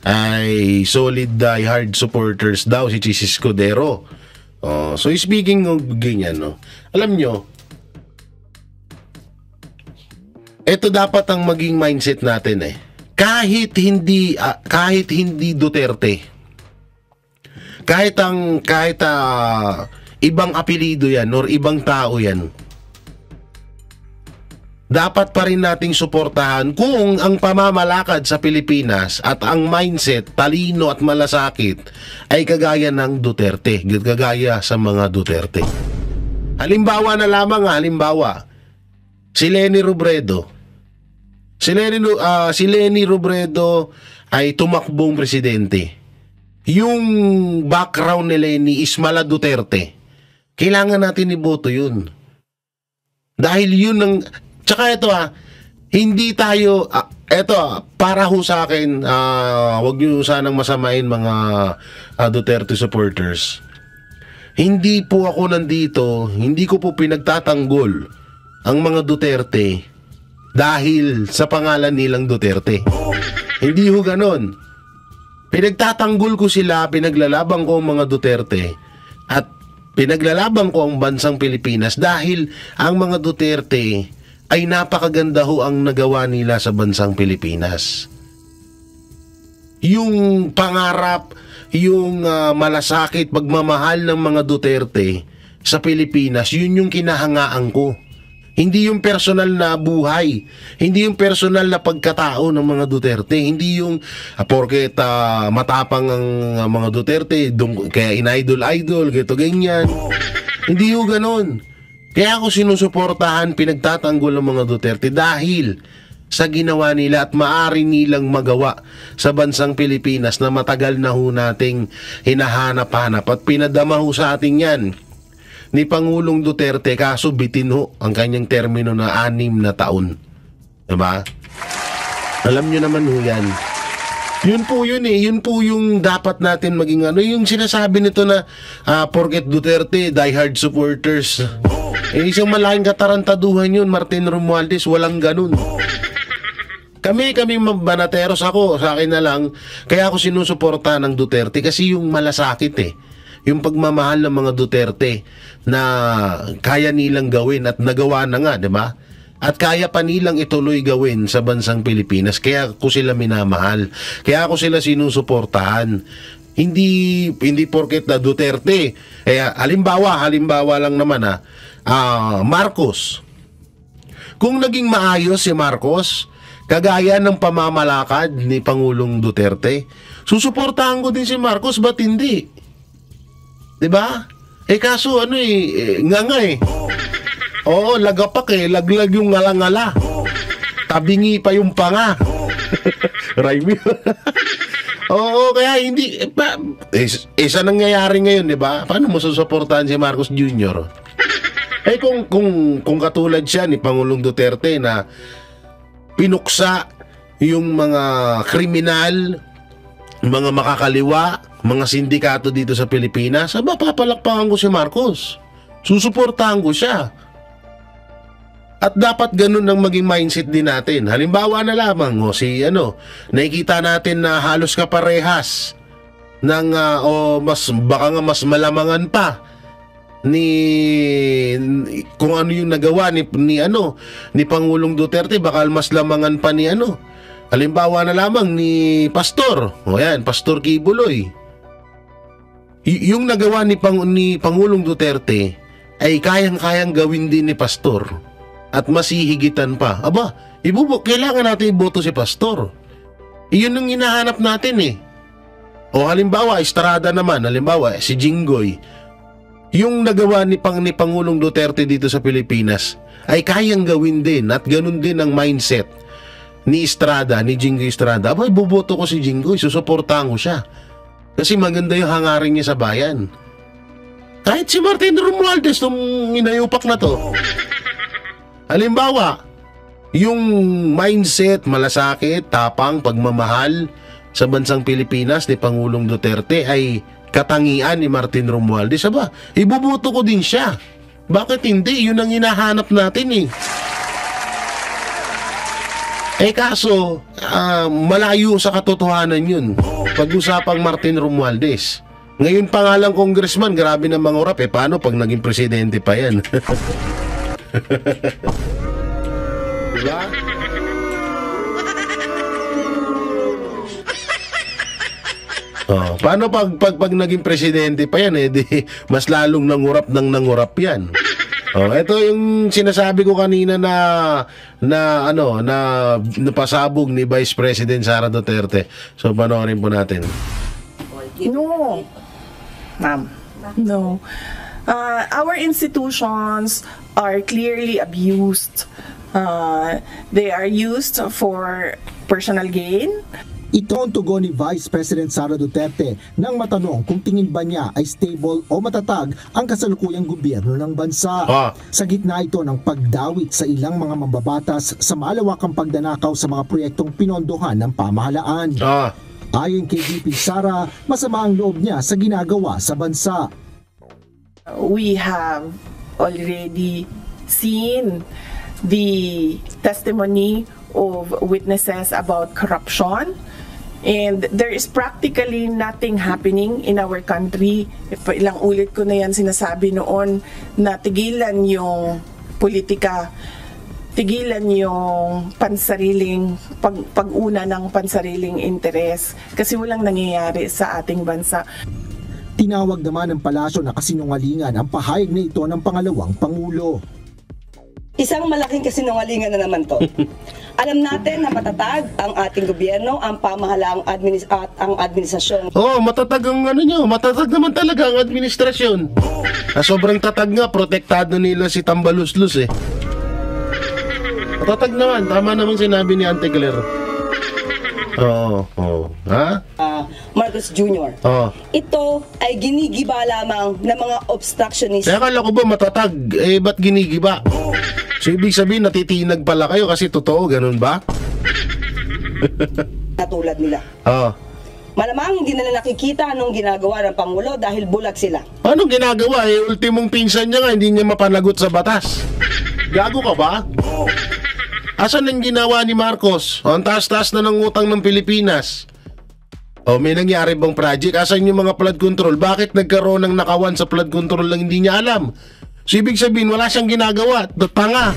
ay solid die-hard supporters daw si Chis Escudero. Oh, so, speaking of ganyan, no? Alam nyo, ito dapat ang maging mindset natin eh. Kahit hindi Duterte. Kahit ibang apelyido yan or ibang tao yan. Dapat pa rin nating suportahan kung ang pamamalakad sa Pilipinas at ang mindset, talino at malasakit ay kagaya ng Duterte, kagaya sa mga Duterte. Halimbawa na lamang, si Leni Robredo. Si Leni Robredo ay tumakbong presidente. Yung background ni Leni is mala Duterte. Kailangan natin iboto yun. Dahil yun ang... Tsaka ito hindi tayo... para ho sa akin, wag nyo sanang masamain mga Duterte supporters. Hindi po ako nandito, hindi ko po pinagtatanggol ang mga Duterte dahil sa pangalan nilang Duterte. Hindi ho ganon. Pinagtatanggol ko sila, pinaglalaban ko ang mga Duterte at pinaglalaban ko ang bansang Pilipinas dahil ang mga Duterte ay napakaganda ho ang nagawa nila sa bansang Pilipinas. Yung pangarap, yung malasakit, pagmamahal ng mga Duterte sa Pilipinas, yun yung kinahangaan ko. Hindi yung personal na buhay, hindi yung personal na pagkatao ng mga Duterte, hindi yung porket matapang ang mga Duterte, kaya in-idol, gito ganyan. Hindi yung ganon. Kaya ako sinusuportahan, pinagtatanggol ng mga Duterte dahil sa ginawa nila at maaari nilang magawa sa bansang Pilipinas na matagal na ho nating hinahanap-hanap at pinadama ho sa atin yan ni Pangulong Duterte, kaso bitin ho ang kanyang termino na 6 na taon. Diba? Alam nyo naman ho yan. Yun po yun eh. Yun po yung dapat natin maging yung sinasabi nito na porket Duterte, diehard supporters. Isang malaking katarantaduhan yun, Martin Romualdez, walang ganun. Kami banateros ako, sa akin na lang, kaya ako sinusuporta ng Duterte kasi yung malasakit eh. Yung pagmamahal ng mga Duterte na kaya nilang gawin at nagawa na nga, di ba? at kaya pa nilang ituloy gawin sa bansang Pilipinas. Kaya ko sila minamahal. Kaya ko sila sinusuportahan. Hindi porket na Duterte. Halimbawa lang naman Marcos. Kung naging maayos si Marcos, kagaya ng pamamalakad ni Pangulong Duterte, susuportahan ko din si Marcos, ba't hindi? 'Di ba? Kaso nga Oo, lagapak laglag yung ngala-ngala. Tabingi pa yung panga. Rhyme. Oo, kaya hindi isa nangyayari ngayon, 'di ba? Paano mo susuportahan si Marcos Jr.? Kung katulad siya ni Pangulong Duterte na pinuksa yung mga kriminal, mga makakaliwa, mga sindikato dito sa Pilipinas, papalakpakan ko si Marcos. Susuportahan ko siya. At dapat ganun ang maging mindset din natin. Halimbawa na lamang, nakikita natin na halos kaparehas ng, baka nga mas malamangan pa kung ano yung nagawa ni Pangulong Duterte, baka mas lamangan pa ni halimbawa na lamang ni Pastor. Pastor Kibuloy. Yung nagawa ni Pangulong Duterte ay kayang-kayang gawin din ni Pastor. At masihigitan pa. Kailangan natin iboto si Pastor. Iyon ang hinahanap natin O halimbawa, Estrada naman, si Jinggoy. Yung nagawa ni Pangulong Duterte dito sa Pilipinas ay kayang gawin din at ganun din ang mindset ni Estrada, ni Jinggoy Estrada. Iboboto ko si Jinggoy, susuportahan ko siya. Kasi maganda yung hangarin niya sa bayan. Kahit si Martin Romualdez, itong inayupak na to. Halimbawa, yung mindset, malasakit, tapang, pagmamahal sa bansang Pilipinas ni Pangulong Duterte ay katangian ni Martin Romualdez. Iboboto ko din siya. Bakit hindi? Yun ang hinahanap natin kaso, malayo sa katotohanan yun. Pag-usapang Martin Romualdez. Ngayon pa nga lang congressman, grabe na mangurap. Paano pag naging presidente pa yan? Diba? Paano pag naging presidente pa yan mas lalong nangurap yan. Ito yung sinasabi ko kanina na napasabog ni Vice President Sara Duterte. So panoorin po natin. No. Ma'am. No. Our institutions are clearly abused. They are used for personal gain. Ito ang tugon ni Vice President Sara Duterte nang matanong kung tingin ba niya ay stable o matatag ang kasalukuyang gobyerno ng bansa. Sa gitna ito ng pagdawit sa ilang mga mambabatas sa malawakang pagdanakaw sa mga proyektong pinondohan ng pamahalaan. Ayon kay VP Sara, masama ang loob niya sa ginagawa sa bansa. We have already seen the testimony of witnesses about corruption, and there is practically nothing happening in our country. Ilang ulit ko na yan sinasabi noon na tigilan yung politika, tigilan yung pansariling pag-una ng pansariling interes kasi walang nangyayari sa ating bansa. Tinawag naman ng palasyo na kasinungalingan ang pahayag na ito ng pangalawang Pangulo. Isang malaking kasinungalingan na naman to. Alam natin na matatag ang ating gobyerno, ang pamahalaang ang administrasyon. Matatag ang matatag naman talaga ang administrasyon. Sobrang tatag nga, protektado nila si Tambaluslos Matatag naman, tama naman sinabi ni Auntie Claire. Marcos Jr. Ito ay ginigiba lamang ng mga obstructionist. Akala ko ba matatag? Ba't ginigiba? So, ibig sabihin, natitinag pala kayo kasi totoo, ganun ba? Natulad nila. Malamang hindi nila nakikita anong ginagawa ng Pangulo dahil bulag sila. Anong ginagawa? Ultimong pinsan niya nga, hindi niya mapanagot sa batas. Gago ka ba? Asan ang ginawa ni Marcos? Ang taas-taas na ng utang ng Pilipinas. May nangyari bang project? Asan yung mga flood control? Bakit nagkaroon ng nakawan sa flood control lang hindi niya alam? So, ibig sabihin, wala siyang ginagawa. Tanga.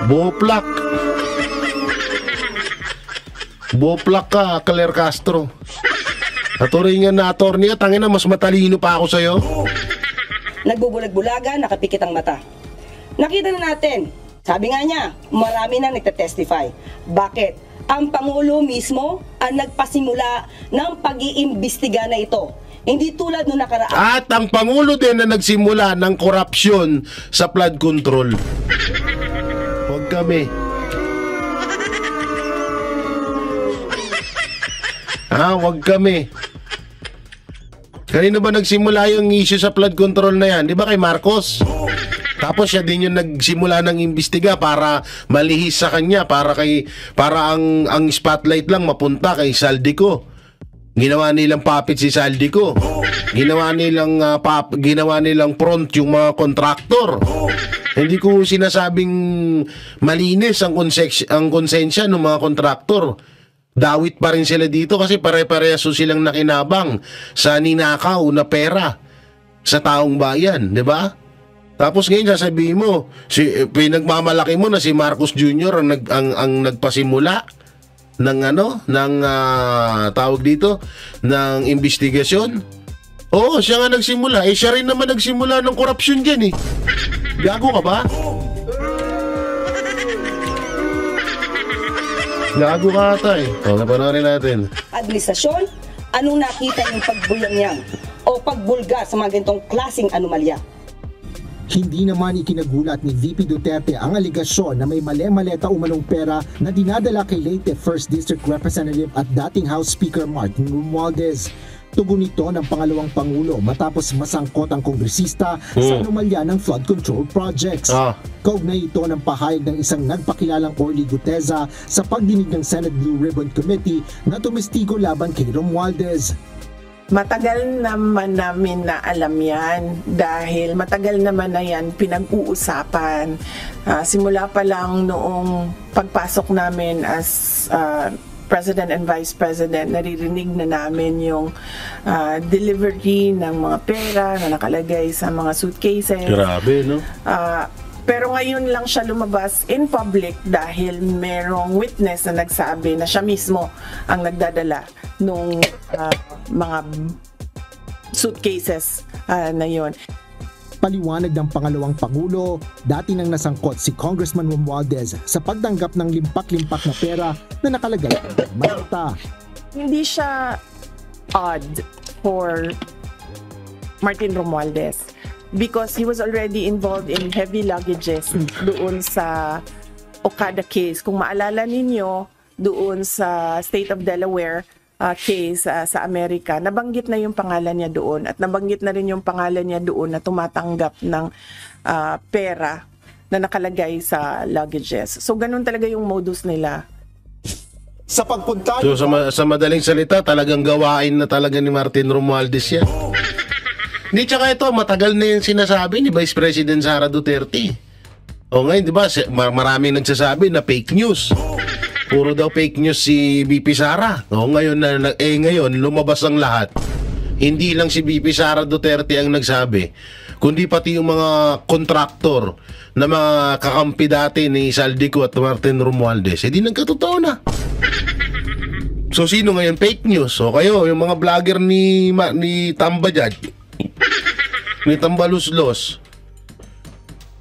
Boplak. Boplak ka, Claire Castro. Aturingan na attorney at tangina, mas matalino pa ako sa'yo. Nagbubulag-bulaga, nakapikit ang mata. Nakita na natin, sabi nga niya, marami na nagtetestify. Bakit? Ang Pangulo mismo ang nagpasimula ng pag-iimbestiga na ito. Hindi tulad nung nakaraan. At ang Pangulo din na nagsimula ng korupsyon sa flood control. Huwag kami. Huwag kami. Kanino ba nagsimula yung issue sa flood control na yan? Di ba kay Marcos? Tapos siya din yung nagsimula ng imbestiga para malihis sa kanya, para ang spotlight lang mapunta kay Saldico. Ginawa nilang puppet si Saldico. Ginawa nilang front yung mga kontraktor. Hindi ko sinasabing malinis ang konsensya ng mga kontraktor. Dawit pa rin sila dito kasi pare-pareso silang nakinabang sa ninakaw na pera sa taong bayan, di ba? Tapos ngayon sasabihin mo, pinagmamalaki mo na si Marcos Jr. ang nagpasimula ng tawag dito, ng investigasyon. Oo, siya nga nagsimula. Siya rin naman nagsimula ng korupsyon dyan eh. Gago ka ba? Gago ka ata eh. Napanorin natin. Administrasyon, anong nakita yung pagbulanyang o pagbulga sa mga ganitong klaseng anomalya? Hindi naman ikinagulat ni VP Duterte ang aligasyon na may mali-maleta umanong pera na dinadala kay Leyte 1st District Representative at dating House Speaker Martin Romualdez. Tugon ito ng pangalawang Pangulo matapos masangkot ang kongresista sa anomalya ng flood control projects. Kaugnay ito ng pahayag ng isang nagpakilalang Orly Guteza sa pagdinig ng Senate Blue Ribbon Committee na tumestigo laban kay Romualdez. Matagal naman namin na alam yan dahil matagal naman na yan pinag-uusapan. Simula pa lang noong pagpasok namin as President and Vice President, naririnig na namin yung delivery ng mga pera na nakalagay sa mga suitcases. Grabe, no? Pero ngayon lang siya lumabas in public dahil merong witness na nagsabi na siya mismo ang nagdadala nung mga suitcases na yon. Paliwanag ng pangalawang Pangulo, dati nang nasangkot si Congressman Romualdez sa pagtanggap ng limpak-limpak na pera na nakalagay sa maleta. Hindi siya odd for Martin Romualdez because he was already involved in heavy luggages doon sa Okada case. Kung maalala ninyo, doon sa State of Delaware case sa Amerika, nabanggit na yung pangalan niya doon at nabanggit na rin yung pangalan niya doon na tumatanggap ng pera na nakalagay sa luggages. So, ganun talaga yung modus nila. Sa pagpunta... So, sa madaling salita, talagang gawain na talaga ni Martin Romualdez yan. Hindi, tsaka ito, matagal na yung sinasabi ni Vice President Sara Duterte. O ngayon, di ba, maraming nagsasabi na fake news. Puro daw fake news si BP Sara. O ngayon, ngayon, lumabas ang lahat. Hindi lang si BP Sara Duterte ang nagsabi, kundi pati yung mga kontraktor na mga kakampi dati ni Saldico at Martin Romualdez. Hindi nagkatotoo na. So, sino ngayon fake news? O kayo, yung mga vlogger ni Tambajad, ni Tambaluslos.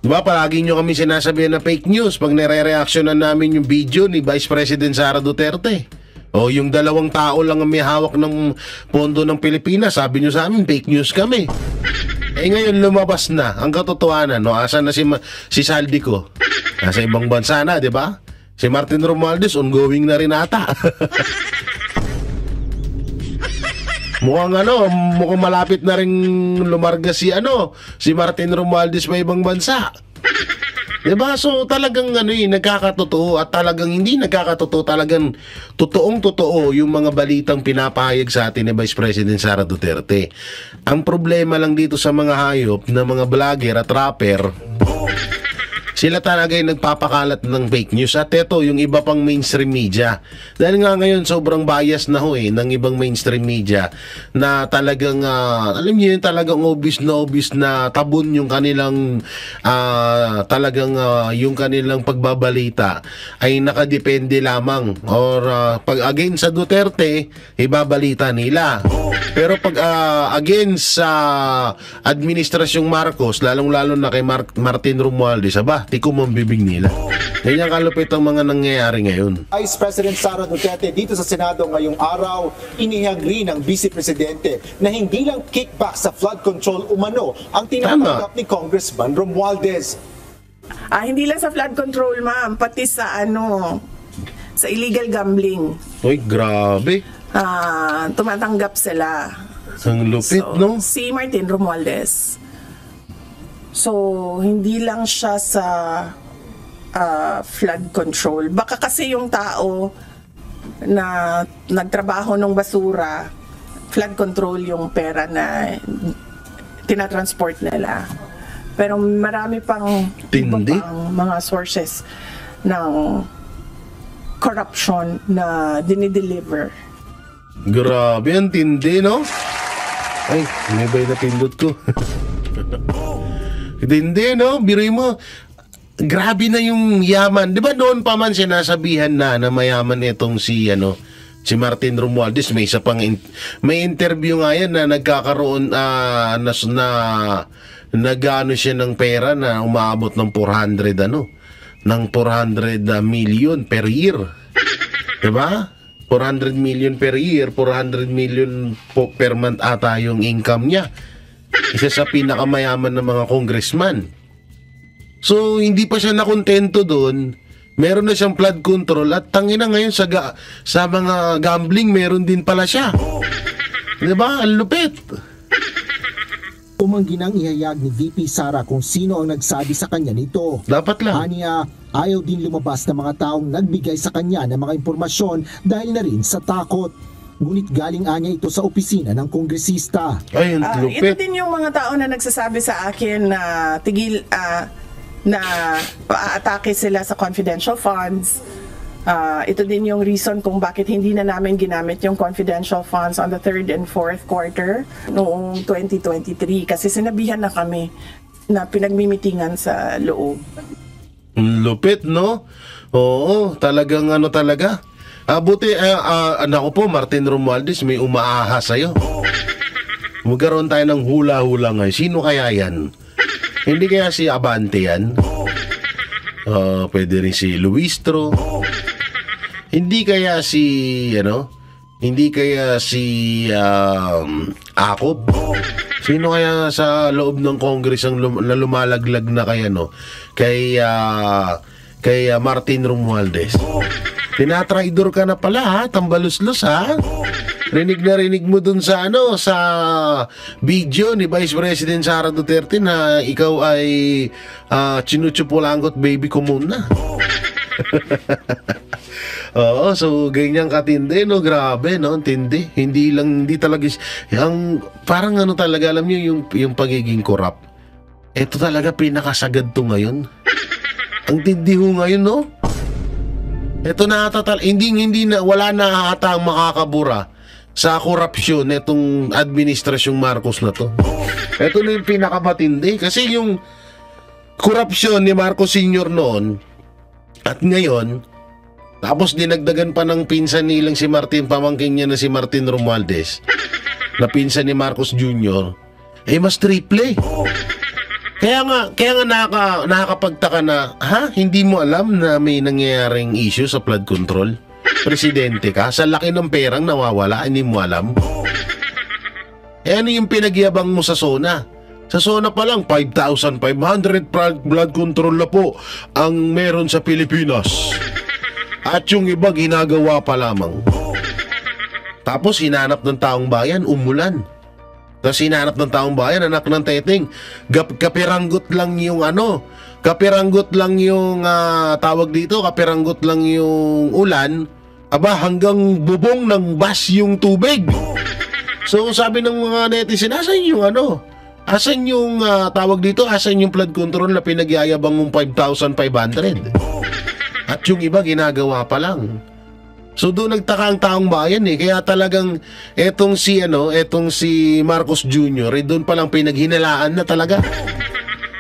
Diba, palagi nyo kami sinasabihan na fake news pag nire-reactionan namin yung video ni Vice President Sara Duterte. O yung 2 tao lang ang may hawak ng pondo ng Pilipinas, sabi nyo sa amin, fake news kami. Ngayon lumabas na ang katotohanan, no? Asan na si Saldico? Nasa ibang bansa na, di ba? Si Martin Romualdez, ongoing na rin ata. Mukhang malapit na rin lumarga si Martin Romualdez pa ibang bansa. Diba? So talagang nagkakatotoo at talagang hindi nagkakatotoo, talagang totoong-totoo yung mga balitang pinapahayag sa atin ni Vice President Sara Duterte. Ang problema lang dito sa mga hayop na mga vlogger at rapper, Sila talaga yung nagpapakalat ng fake news. At ito, yung iba pang mainstream media. Dahil nga ngayon, sobrang bias na ho ng ibang mainstream media na talagang, alam niyo yun, talagang obvious na tabon yung kanilang, yung kanilang pagbabalita ay nakadepende lamang. Or pag against sa Duterte, ibabalita nila. Pero pag against sa administrasyong Marcos, lalong-lalo na kay Martin Romualdez, tikom ang bibig nila. Ganyan kalupit ang mga nangyayari ngayon. Vice President Sara Duterte dito sa Senado ngayong araw, inihagri ng Vice Presidente na hindi lang kickback sa flood control umano ang tinatanggap ni Congressman Romualdez. Hindi lang sa flood control, ma'am, pati sa sa illegal gambling. Uy, grabe. Tumatanggap sila. Ang lupit, no? Si Martin Romualdez. So, hindi lang siya sa flood control. Baka kasi yung tao na nagtrabaho ng basura, flood control yung pera na tinatransport nila. Pero marami pang mga sources ng corruption na dinideliver. Grabe, ang tindi, no? Ay, may bay na pindot ko. Tindi, no? Biruin mo, grabe na yung yaman. Di ba noon pa man sinasabihan na mayaman itong si Martin Romualdez? May isa pang may interview nga yan na nagkakaroon nag-ano siya ng pera na umaabot ng 400 million per year. Diba? 400 million per year, 400 million per month ata yung income niya. Isa sa pinakamayaman ng mga congressman. So, hindi pa siya nakontento doon. Meron na siyang flood control at tangina ngayon sa mga gambling, meron din pala siya. Diba? Ang lupit. Umanggi nang ihayag ni VP Sara kung sino ang nagsabi sa kanya nito. Dapat lang. Aniya, ayaw din lumabas ng mga taong nagbigay sa kanya ng mga impormasyon dahil na rin sa takot. Ngunit galing anya ito sa opisina ng kongresista. Ay, ang lupit. Ito din yung mga tao na nagsasabi sa akin na na paatake sila sa confidential funds. Ito din yung reason kung bakit hindi na namin ginamit yung confidential funds on the 3rd and 4th quarter noong 2023 kasi sinabihan na kami na pinagmimitingan sa loob. Lupit, no? Oo, talagang talaga. Buti, anak ko po, Martin Romualdez, may umaaha sa'yo. Magkaroon tayo ng hula-hula ngayon. Sino kaya yan? Hindi kaya si Abante yan? Pwede rin si Luistro. Hindi kaya si Akop? Sino kaya sa loob ng Congress na lumalaglag na kay Martin Romualdez? Tinatraidor ka na pala, ha? Tambaluslos, ha? Rinig na rinig mo dun sa video ni Vice President Sara Duterte na ikaw ay chinuchupulangot baby ko muna. Oo, so ganyan katindi, no? Grabe, no? Tindi. Hindi talaga parang talaga, alam niyo yung pagiging corrupt. Ito talaga pinakasagad to ngayon. Ang tindi ho ngayon, no? Ito na hindi na, wala na ata ang makakabura sa korupsyon netong administrasyong Marcos na to. Ito na yung pinakamatindi kasi yung korupsyon ni Marcos Sr. noon at ngayon, tapos dinagdagan pa ng pinsan nilang si Martin, pamangkin niya na si Martin Romualdez, na pinsan ni Marcos Jr., mas triple. Kaya nga nakakapagtaka na, hindi mo alam na may nangyayaring issue sa flood control? Presidente ka, sa laki ng perang nawawala, hindi mo alam? Ano yung pinagyabang mo sa SONA? Sa SONA pa lang, 5,500 flood control na po ang meron sa Pilipinas. At yung iba ginagawa pa lamang. Tapos hinanap ng taong bayan, umulan. Tapos hinanap ng taong bayan, anak ng teteng, kapiranggot lang yung kapiranggot lang yung tawag dito, kapiranggot lang yung ulan, hanggang bubong ng bus yung tubig. So sabi ng mga netizen, nasan yung Asan yung tawag dito? Asan yung flood control na pinagyayabang mong 5,500? At yung iba ginagawa pa lang. So doon nagtaka ang taong bayan eh. Kaya talagang etong si Marcos Jr. doon pa lang pinaghinalaan na talaga.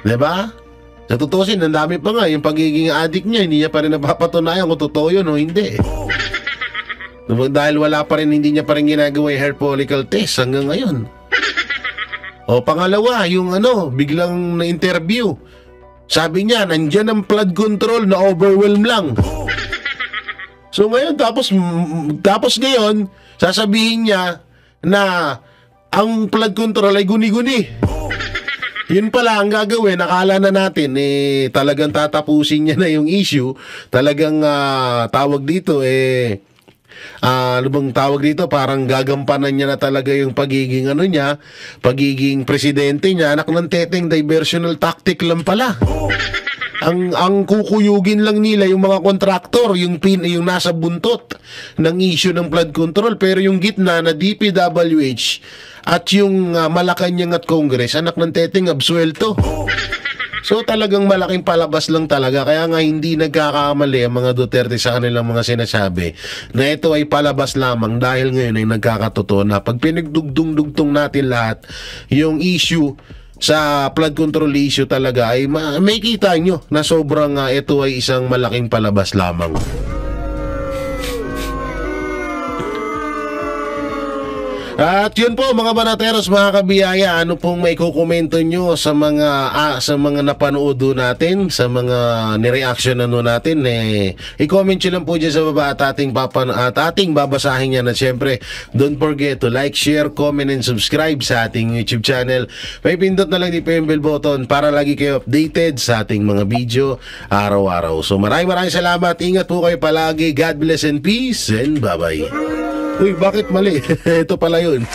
'Di ba? Sa tutusin, ang dami pa nga yung pagiging addict niya, hindi niya pa rin napapatunayan kung totoo yun o hindi. Dahil wala pa rin, hindi niya pa rin ginagawa yung hair follicle test hanggang ngayon. O pangalawa, yung biglang na-interview. Sabi niya, nandyan ang flood control na overwhelm lang. So ngayon, tapos ngayon, sasabihin niya na ang flood control ay guni-guni. Yun pala ang gagawin, akala na natin, talagang tatapusin niya na yung issue. Talagang tawag dito, ano bang tawag dito, parang gagampanan niya na talaga yung pagiging pagiging presidente niya. Anak ng teteng, diversional tactic lang pala. Ang kukuyugin lang nila yung mga kontraktor, yung nasa buntot ng issue ng flood control, pero yung gitna na DPWH at yung Malacanang at Congress, anak ng teteng, absuelto. So talagang malaking palabas lang talaga. Kaya nga hindi nagkakamali ang mga Duterte sa kanilang mga sinasabi na ito ay palabas lamang, dahil ngayon ay nagkakatotoo na pag pinagdugtong natin lahat yung issue sa flood control issue talaga, ay may kita nyo na sobrang ito ay isang malaking palabas lamang. At yun po mga banateros, mga kabiyaya, ano pong may kukomento nyo sa mga napanood natin, sa mga nireaction natin, i-comment nyo lang po dyan sa baba at ating babasahin yan. At syempre, don't forget to like, share, comment, and subscribe sa ating YouTube channel. May pindot na lang yung bell button para lagi kayo updated sa ating mga video araw-araw. So maraming salamat, ingat po kayo palagi, God bless and peace, and bye-bye. Uy, bakit mali? Ito pala yun.